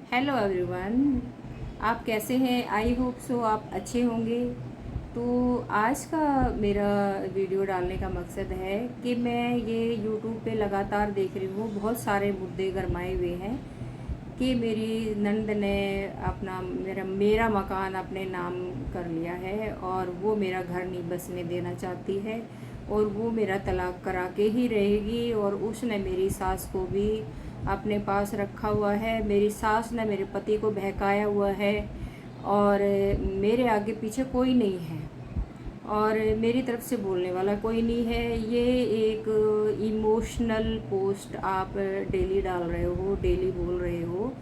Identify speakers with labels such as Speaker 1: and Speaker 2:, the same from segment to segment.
Speaker 1: Hello everyone, आप कैसे हैं? आई होप सो आप अच्छे होंगे। तो आज का मेरा वीडियो डालने का मकसद है कि मैं ये यूट्यूब पे लगातार देख रही हूँ, बहुत सारे मुद्दे गरमाए हुए हैं कि मेरी नंद ने अपना मेरा मेरा मकान अपने नाम कर लिया है और वो मेरा घर नहीं बसने देना चाहती है और वो मेरा तलाक करा के ही रहेगी। और उसने मेरी सास को भी अपने पास रखा हुआ है। मेरी सास ने मेरे पति को बहकाया हुआ है और मेरे आगे पीछे कोई नहीं है और मेरी तरफ से बोलने वाला कोई नहीं है। ये एक इमोशनल पोस्ट आप डेली डाल रहे हो, डेली बोल रहे हो,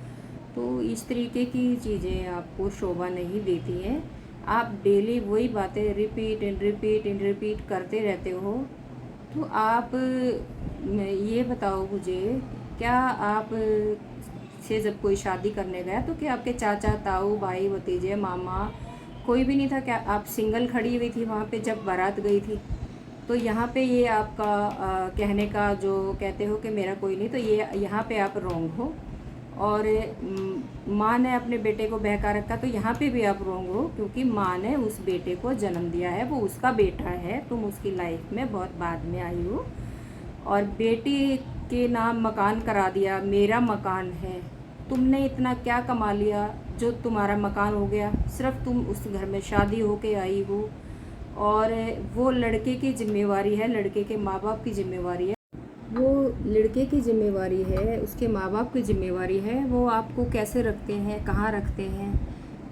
Speaker 1: तो इस तरीके की चीज़ें आपको शोभा नहीं देती हैं। आप डेली वही बातें repeat and repeat and repeat करते रहते हो। तो आप ये बताओ मुझे, क्या आप से जब कोई शादी करने गया तो क्या आपके चाचा, ताऊ, भाई, भतीजे, मामा कोई भी नहीं था? क्या आप सिंगल खड़ी हुई थी वहाँ पे जब बारात गई थी? तो यहाँ पे ये आपका कहने का जो कहते हो कि मेरा कोई नहीं, तो ये यहाँ पे आप रॉन्ग हो। और माँ ने अपने बेटे को बहका रखा, तो यहाँ पे भी आप रॉन्ग हो, क्योंकि माँ ने उस बेटे को जन्म दिया है, वो उसका बेटा है। तुम उसकी लाइफ में बहुत बाद में आई हो और बेटी के नाम मकान करा दिया। मेरा मकान है, तुमने इतना क्या कमा लिया जो तुम्हारा मकान हो गया? सिर्फ तुम उस घर में शादी होके आई हो और वो लड़के की जिम्मेवारी है, लड़के के माँ बाप की जिम्मेवारी है, वो लड़के की जिम्मेवारी है, उसके माँ बाप की जिम्मेवारी है। वो आपको कैसे रखते हैं, कहाँ रखते हैं,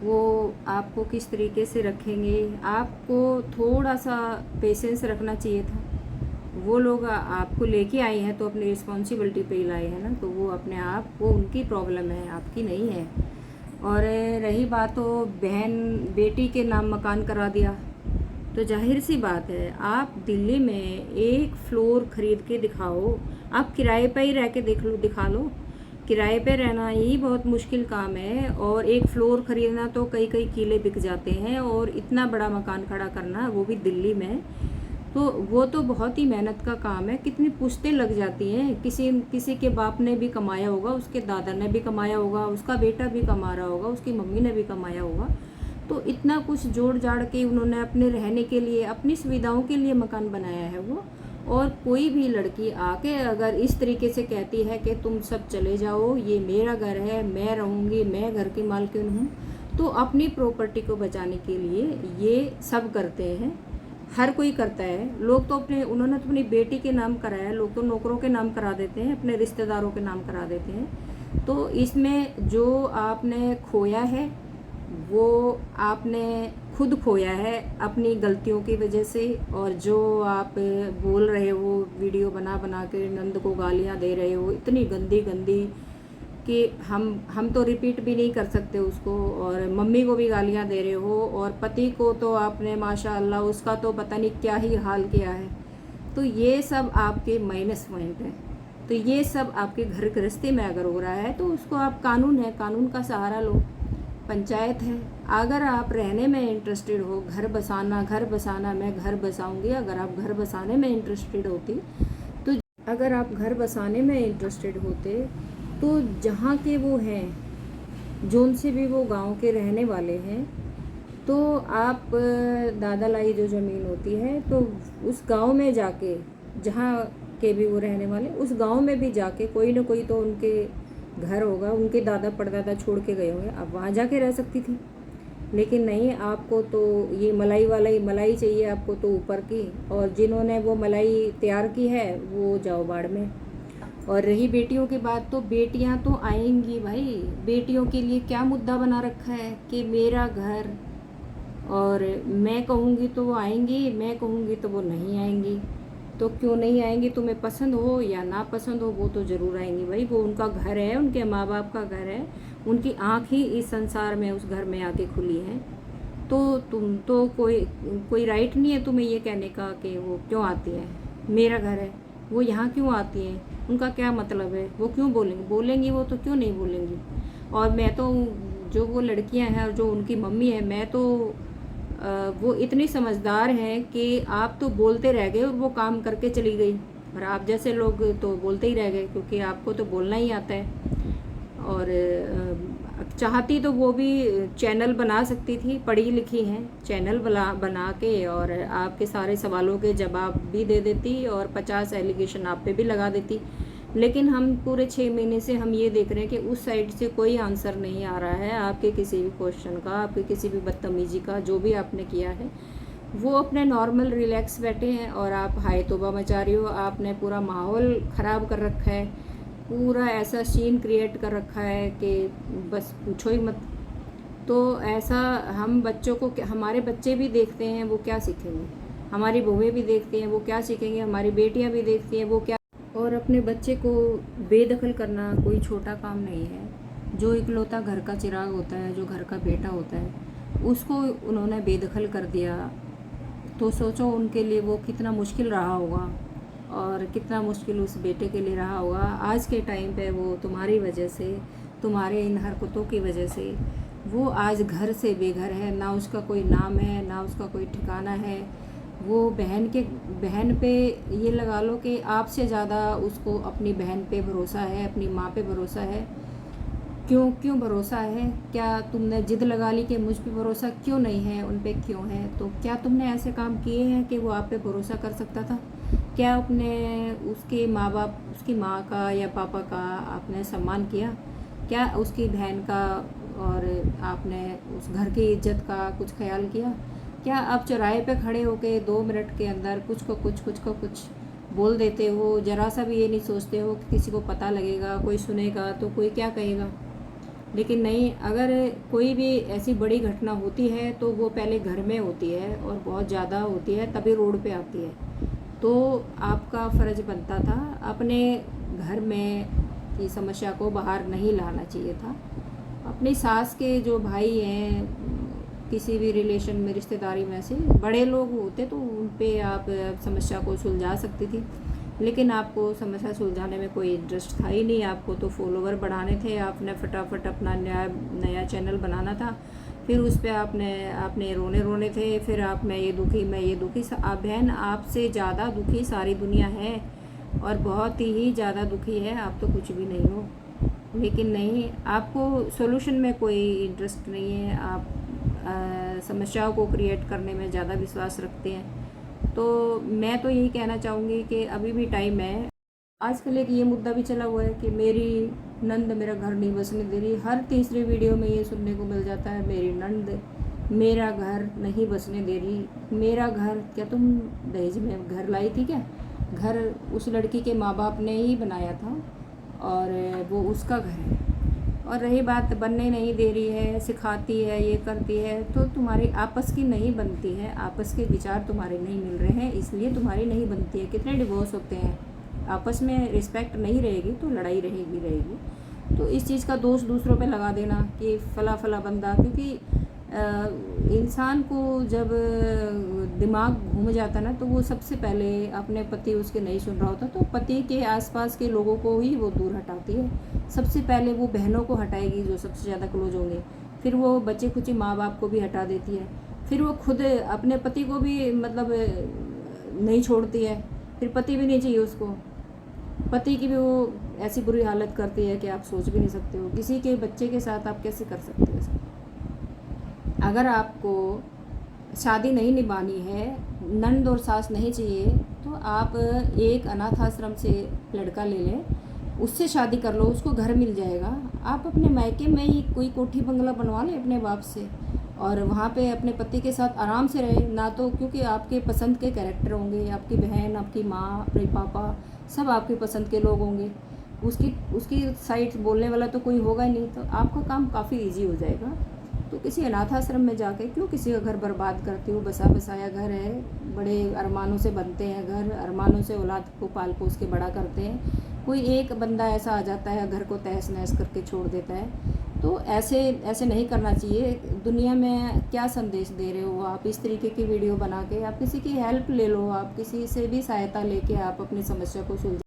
Speaker 1: वो आपको किस तरीके से रखेंगे। आपको थोड़ा सा पेशेंस रखना चाहिए था। वो लोग आपको लेके आए हैं तो अपनी रिस्पॉन्सिबिलिटी पे ही लाए हैं ना, तो वो अपने आप, वो उनकी प्रॉब्लम है, आपकी नहीं है। और रही बात तो बहन बेटी के नाम मकान करा दिया, तो जाहिर सी बात है, आप दिल्ली में एक फ्लोर खरीद के दिखाओ। आप किराए पे ही रह के देख लो, दिखा लो। किराए पे रहना ही बहुत मुश्किल काम है और एक फ्लोर खरीदना तो कई कई किले बिक जाते हैं, और इतना बड़ा मकान खड़ा करना, वो भी दिल्ली में, तो वो तो बहुत ही मेहनत का काम है। कितनी पुश्तें लग जाती हैं। किसी किसी के बाप ने भी कमाया होगा, उसके दादा ने भी कमाया होगा, उसका बेटा भी कमा रहा होगा, उसकी मम्मी ने भी कमाया होगा। तो इतना कुछ जोड़ जाड़ के उन्होंने अपने रहने के लिए, अपनी सुविधाओं के लिए मकान बनाया है वो। और कोई भी लड़की आके अगर इस तरीके से कहती है कि तुम सब चले जाओ, ये मेरा घर है, मैं रहूँगी, मैं घर की मालकिन हूँ, तो अपनी प्रॉपर्टी को बचाने के लिए ये सब करते हैं। हर कोई करता है। लोग तो उन्होंने तो अपनी बेटी के नाम कराया, लोग तो नौकरों के नाम करा देते हैं, अपने रिश्तेदारों के नाम करा देते हैं। तो इसमें जो आपने खोया है वो आपने खुद खोया है अपनी गलतियों की वजह से। और जो आप बोल रहे हो, वीडियो बना बना के नंद को गालियां दे रहे हो, इतनी गंदी गंदी कि हम तो रिपीट भी नहीं कर सकते उसको, और मम्मी को भी गालियां दे रहे हो, और पति को तो आपने माशाअल्लाह उसका तो पता नहीं क्या ही हाल किया है। तो ये सब आपके माइनस पॉइंट है। तो ये सब आपके घर गृहस्थी में अगर हो रहा है तो उसको आप, कानून है, कानून का सहारा लो, पंचायत है। अगर आप रहने में इंटरेस्टेड हो, घर बसाना, मैं घर बसाऊंगी, अगर आप घर बसाने में इंटरेस्टेड होती, तो अगर आप घर बसाने में इंटरेस्टेड होते तो जहाँ के वो हैं, जोन से भी वो गांव के रहने वाले हैं, तो आप दादा लाई जो ज़मीन होती है, तो उस गांव में जाके, जहाँ के भी वो रहने वाले, उस गांव में भी जाके कोई ना कोई तो उनके घर होगा, उनके दादा परदादा छोड़ के गए होंगे, आप वहाँ जाके रह सकती थी। लेकिन नहीं, आपको तो ये मलाई वाला ही मलाई चाहिए, आपको तो ऊपर की, और जिन्होंने वो मलाई तैयार की है वो जाओ बाड़ में। और रही बेटियों की बात, तो बेटियां तो आएंगी भाई। बेटियों के लिए क्या मुद्दा बना रखा है कि मेरा घर, और मैं कहूँगी तो वो आएंगी, मैं कहूँगी तो वो नहीं आएंगी। तो क्यों नहीं आएंगी? तुम्हें पसंद हो या ना पसंद हो, वो तो ज़रूर आएंगी भाई। वो उनका घर है, उनके माँ बाप का घर है, उनकी आँख ही इस संसार में उस घर में आके खुली है। तो तुम तो कोई कोई राइट नहीं है तुम्हें ये कहने का कि वो क्यों आती है, मेरा घर है, वो यहाँ क्यों आती हैं, उनका क्या मतलब है, वो क्यों बोलेंगी? बोलेंगी वो तो, क्यों नहीं बोलेंगी? और मैं तो, जो वो लड़कियां हैं और जो उनकी मम्मी है, मैं तो वो इतनी समझदार हैं कि आप तो बोलते रह गए और वो काम करके चली गई, और आप जैसे लोग तो बोलते ही रह गए, क्योंकि आपको तो बोलना ही आता है। और चाहती तो वो भी चैनल बना सकती थी, पढ़ी लिखी हैं, चैनल बना के और आपके सारे सवालों के जवाब भी दे देती और 50 एलिगेशन आप पे भी लगा देती। लेकिन हम पूरे 6 महीने से हम ये देख रहे हैं कि उस साइड से कोई आंसर नहीं आ रहा है आपके किसी भी क्वेश्चन का, आपके किसी भी बदतमीजी का, जो भी आपने किया है। वो अपने नॉर्मल रिलैक्स बैठे हैं और आप हाय तौबा मचा रही हो। आपने पूरा माहौल ख़राब कर रखा है, पूरा ऐसा सीन क्रिएट कर रखा है कि बस पूछो ही मत। तो ऐसा हम बच्चों को, हमारे बच्चे भी देखते हैं वो क्या सीखेंगे, हमारी बहुएं भी देखती हैं वो क्या सीखेंगे, हमारी बेटियां भी देखती हैं वो क्या। और अपने बच्चे को बेदखल करना कोई छोटा काम नहीं है। जो इकलौता घर का चिराग होता है, जो घर का बेटा होता है, उसको उन्होंने बेदखल कर दिया, तो सोचो उनके लिए वो कितना मुश्किल रहा होगा और कितना मुश्किल उस बेटे के लिए रहा होगा। आज के टाइम पे वो तुम्हारी वजह से, तुम्हारे इन हरकतों की वजह से वो आज घर से बेघर है, ना उसका कोई नाम है, ना उसका कोई ठिकाना है। वो बहन पे ये लगा लो कि आपसे ज़्यादा उसको अपनी बहन पे भरोसा है, अपनी माँ पे भरोसा है। क्यों भरोसा है? क्या तुमने जिद लगा ली कि मुझ पे भरोसा क्यों नहीं है, उन पे क्यों है? तो क्या तुमने ऐसे काम किए हैं कि वो आप पे भरोसा कर सकता था? क्या आपने उसके माँ बाप, उसकी माँ का या पापा का आपने सम्मान किया? क्या उसकी बहन का और आपने उस घर की इज्जत का कुछ ख्याल किया? क्या आप चौराहे पे खड़े होके 2 मिनट के अंदर कुछ को कुछ बोल देते हो? ज़रा सा भी ये नहीं सोचते हो कि किसी को पता लगेगा, कोई सुनेगा तो कोई क्या कहेगा? लेकिन नहीं, अगर कोई भी ऐसी बड़ी घटना होती है तो वो पहले घर में होती है और बहुत ज़्यादा होती है, तभी रोड पे आती है। तो आपका फ़र्ज बनता था अपने घर में की समस्या को बाहर नहीं लाना चाहिए था। अपनी सास के जो भाई हैं, किसी भी रिलेशन में, रिश्तेदारी में से बड़े लोग होते तो उन पे आप समस्या को सुलझा सकती थी। लेकिन आपको समस्या सुलझाने में कोई इंटरेस्ट था ही नहीं, आपको तो फॉलोवर बढ़ाने थे। आपने फटाफट अपना नया चैनल बनाना था, फिर उस पर आपने रोने थे। फिर आप मैं ये दुखी। बहन, आपसे ज़्यादा दुखी सारी दुनिया है और बहुत ही ज़्यादा दुखी है, आप तो कुछ भी नहीं हो। लेकिन नहीं, आपको सोल्यूशन में कोई इंटरेस्ट नहीं है, आप समस्याओं को क्रिएट करने में ज़्यादा विश्वास रखते हैं। तो मैं तो यही कहना चाहूँगी कि अभी भी टाइम है। आजकल एक ये मुद्दा भी चला हुआ है कि मेरी नंद मेरा घर नहीं बसने दे रही। हर तीसरी वीडियो में ये सुनने को मिल जाता है, मेरी नंद मेरा घर नहीं बसने दे रही। मेरा घर क्या तुम दहेज में घर लाई थी क्या? घर उस लड़की के माँ बाप ने ही बनाया था और वो उसका घर है। और रही बात बनने नहीं दे रही है, सिखाती है, ये करती है, तो तुम्हारी आपस की नहीं बनती है, आपस के विचार तुम्हारे नहीं मिल रहे हैं, इसलिए तुम्हारी नहीं बनती है। कितने डिवोर्स होते हैं, आपस में रिस्पेक्ट नहीं रहेगी तो लड़ाई रहेगी। तो इस चीज़ का दोष दूसरों पे लगा देना कि फला बंदा, क्योंकि इंसान को जब दिमाग घूम जाता ना तो वो सबसे पहले अपने पति उसके नहीं सुन रहा होता तो पति के आसपास के लोगों को ही वो दूर हटाती है। सबसे पहले वो बहनों को हटाएगी जो सबसे ज़्यादा क्लोज होंगे, फिर वो बच्चे खुची माँ बाप को भी हटा देती है, फिर वो खुद अपने पति को भी मतलब नहीं छोड़ती है, फिर पति भी नहीं चाहिए उसको, पति की भी वो ऐसी बुरी हालत करती है कि आप सोच भी नहीं सकते हो। किसी के बच्चे के साथ आप कैसे कर सकते हो? अगर आपको शादी नहीं निभानी है, नंद और सास नहीं चाहिए, तो आप एक अनाथ आश्रम से लड़का ले लें, उससे शादी कर लो, उसको घर मिल जाएगा। आप अपने मायके में ही कोई कोठी बंगला बनवा लें अपने बाप से और वहाँ पे अपने पति के साथ आराम से रहे ना। तो क्योंकि आपके पसंद के कैरेक्टर होंगे, आपकी बहन, आपकी माँ, अपने पापा, सब आपकी पसंद के लोग होंगे। उसकी साइड बोलने वाला तो कोई होगा ही नहीं, तो आपका काम काफ़ी ईजी हो जाएगा। तो किसी अनाथ आश्रम में जाके क्यों किसी का घर बर्बाद करती हो? बसा बसाया घर है, बड़े अरमानों से बनते हैं घर, अरमानों से औलाद को पाल पोस के बड़ा करते हैं। कोई एक बंदा ऐसा आ जाता है, घर को तहस नहस करके छोड़ देता है। तो ऐसे नहीं करना चाहिए। दुनिया में क्या संदेश दे रहे हो आप? इस तरीके की वीडियो बना के आप किसी की हेल्प ले लो, आप किसी से भी सहायता लेके आप अपनी समस्या को सुलझा